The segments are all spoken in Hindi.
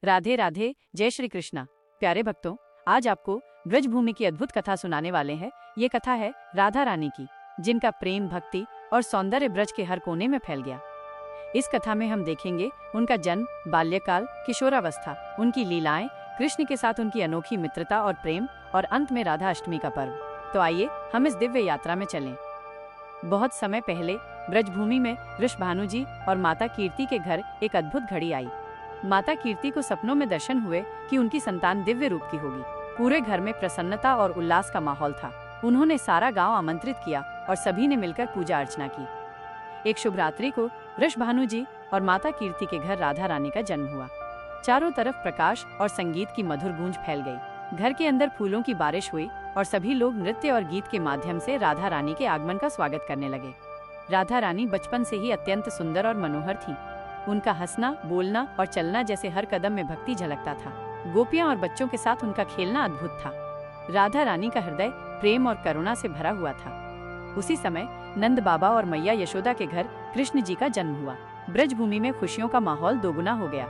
राधे राधे, जय श्री कृष्णा। प्यारे भक्तों, आज आपको ब्रजभूमि की अद्भुत कथा सुनाने वाले हैं। ये कथा है राधा रानी की, जिनका प्रेम, भक्ति और सौंदर्य ब्रज के हर कोने में फैल गया। इस कथा में हम देखेंगे उनका जन्म, बाल्यकाल, किशोरावस्था, उनकी लीलाएं, कृष्ण के साथ उनकी अनोखी मित्रता और प्रेम, और अंत में राधा अष्टमी का पर्व। तो आइए हम इस दिव्य यात्रा में चलें। बहुत समय पहले ब्रजभूमि में वृषभानु जी और माता कीर्ति के घर एक अद्भुत घड़ी आई। माता कीर्ति को सपनों में दर्शन हुए कि उनकी संतान दिव्य रूप की होगी। पूरे घर में प्रसन्नता और उल्लास का माहौल था। उन्होंने सारा गांव आमंत्रित किया और सभी ने मिलकर पूजा अर्चना की। एक शुभ रात्रि को वृषभानु जी और माता कीर्ति के घर राधा रानी का जन्म हुआ। चारों तरफ प्रकाश और संगीत की मधुर गूंज फैल गई। घर के अंदर फूलों की बारिश हुई और सभी लोग नृत्य और गीत के माध्यम से राधा रानी के आगमन का स्वागत करने लगे। राधा रानी बचपन से ही अत्यंत सुंदर और मनोहर थी। उनका हंसना, बोलना और चलना जैसे हर कदम में भक्ति झलकता था। गोपियां और बच्चों के साथ उनका खेलना अद्भुत था। राधा रानी का हृदय प्रेम और करुणा से भरा हुआ था। उसी समय नंद बाबा और मैया यशोदा के घर कृष्ण जी का जन्म हुआ। ब्रजभूमि में खुशियों का माहौल दोगुना हो गया।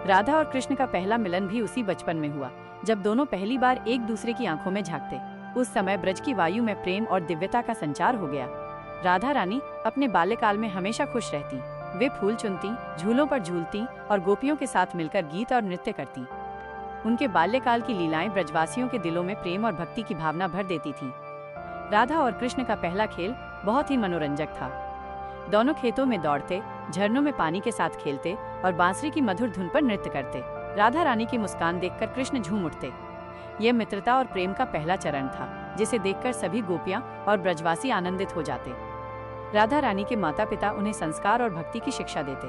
राधा और कृष्ण का पहला मिलन भी उसी बचपन में हुआ, जब दोनों पहली बार एक दूसरे की आंखों में झांकते। उस समय ब्रज की वायु में प्रेम और दिव्यता का संचार हो गया। राधा रानी अपने बाल्यकाल में हमेशा खुश रहती। वे फूल चुनती, झूलों पर झूलती और गोपियों के साथ मिलकर गीत और नृत्य करती। उनके बाल्यकाल की लीलाएं ब्रजवासियों के दिलों में प्रेम और भक्ति की भावना भर देती थी। राधा और कृष्ण का पहला खेल बहुत ही मनोरंजक था। दोनों खेतों में दौड़ते, झरनों में पानी के साथ खेलते और बांसुरी की मधुर धुन पर नृत्य करते। राधा रानी की मुस्कान देखकर कृष्ण झूम उठते। यह मित्रता और प्रेम का पहला चरण था, जिसे देखकर सभी गोपियां और ब्रजवासी आनंदित हो जाते। राधा रानी के माता पिता उन्हें संस्कार और भक्ति की शिक्षा देते।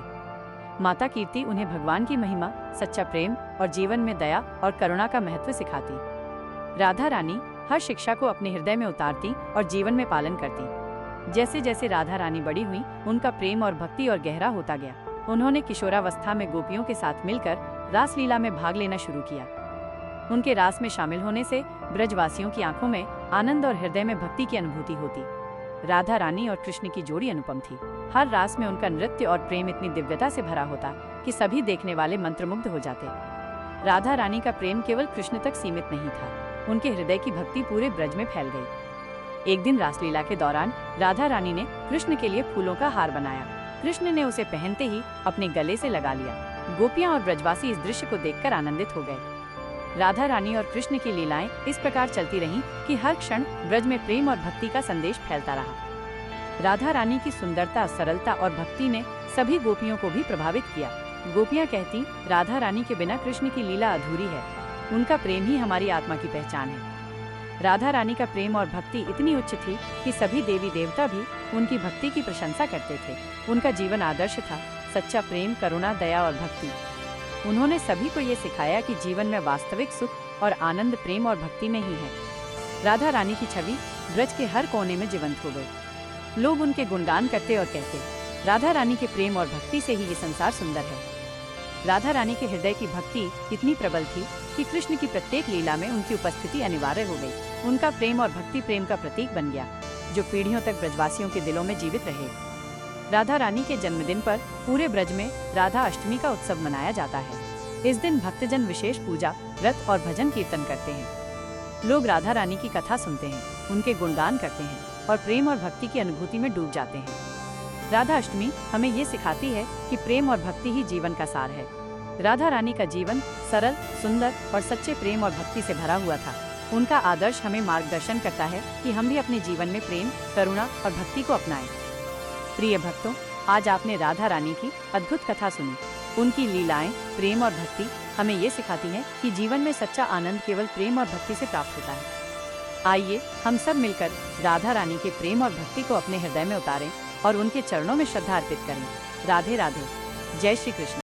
माता कीर्ति उन्हें भगवान की महिमा, सच्चा प्रेम और जीवन में दया और करुणा का महत्व सिखाती। राधा रानी हर शिक्षा को अपने हृदय में उतारती और जीवन में पालन करती। जैसे जैसे राधा रानी बड़ी हुई, उनका प्रेम और भक्ति और गहरा होता गया। उन्होंने किशोरावस्था में गोपियों के साथ मिलकर रासलीला में भाग लेना शुरू किया। उनके रास में शामिल होने से ब्रजवासियों की आंखों में आनंद और हृदय में भक्ति की अनुभूति होती। राधा रानी और कृष्ण की जोड़ी अनुपम थी। हर रास में उनका नृत्य और प्रेम इतनी दिव्यता से भरा होता कि सभी देखने वाले मंत्रमुग्ध हो जाते। राधा रानी का प्रेम केवल कृष्ण तक सीमित नहीं था, उनके हृदय की भक्ति पूरे ब्रज में फैल गई। एक दिन रासलीला के दौरान राधा रानी ने कृष्ण के लिए फूलों का हार बनाया। कृष्ण ने उसे पहनते ही अपने गले से लगा लिया। गोपियां और ब्रजवासी इस दृश्य को देखकर आनंदित हो गए। राधा रानी और कृष्ण की लीलाएं इस प्रकार चलती रहीं कि हर क्षण ब्रज में प्रेम और भक्ति का संदेश फैलता रहा। राधा रानी की सुंदरता, सरलता और भक्ति ने सभी गोपियों को भी प्रभावित किया। गोपियां कहती, राधा रानी के बिना कृष्ण की लीला अधूरी है। उनका प्रेम ही हमारी आत्मा की पहचान है। राधा रानी का प्रेम और भक्ति इतनी उच्च थी कि सभी देवी देवता भी उनकी भक्ति की प्रशंसा करते थे। उनका जीवन आदर्श था, सच्चा प्रेम, करुणा, दया और भक्ति। उन्होंने सभी को ये सिखाया कि जीवन में वास्तविक सुख और आनंद प्रेम और भक्ति में ही है। राधा रानी की छवि ब्रज के हर कोने में जीवंत हो गई। लोग उनके गुणगान करते और कहते, राधा रानी के प्रेम और भक्ति से ही ये संसार सुंदर है। राधा रानी के हृदय की भक्ति इतनी प्रबल थी कि कृष्ण की प्रत्येक लीला में उनकी उपस्थिति अनिवार्य हो गई। उनका प्रेम और भक्ति प्रेम का प्रतीक बन गया, जो पीढ़ियों तक ब्रजवासियों के दिलों में जीवित रहे। राधा रानी के जन्मदिन पर पूरे ब्रज में राधा अष्टमी का उत्सव मनाया जाता है। इस दिन भक्तजन विशेष पूजा, व्रत और भजन कीर्तन करते हैं। लोग राधा रानी की कथा सुनते हैं, उनके गुणगान करते हैं और प्रेम और भक्ति की अनुभूति में डूब जाते हैं। राधा अष्टमी हमें ये सिखाती है कि प्रेम और भक्ति ही जीवन का सार है। राधा रानी का जीवन सरल, सुंदर और सच्चे प्रेम और भक्ति से भरा हुआ था। उनका आदर्श हमें मार्गदर्शन करता है कि हम भी अपने जीवन में प्रेम, करुणा और भक्ति को अपनाएं। प्रिय भक्तों, आज आपने राधा रानी की अद्भुत कथा सुनी। उनकी लीलाएं, प्रेम और भक्ति हमें ये सिखाती हैं कि जीवन में सच्चा आनंद केवल प्रेम और भक्ति से प्राप्त होता है। आइए हम सब मिलकर राधा रानी के प्रेम और भक्ति को अपने हृदय में उतारें और उनके चरणों में श्रद्धा अर्पित करें। राधे राधे, जय श्री कृष्ण।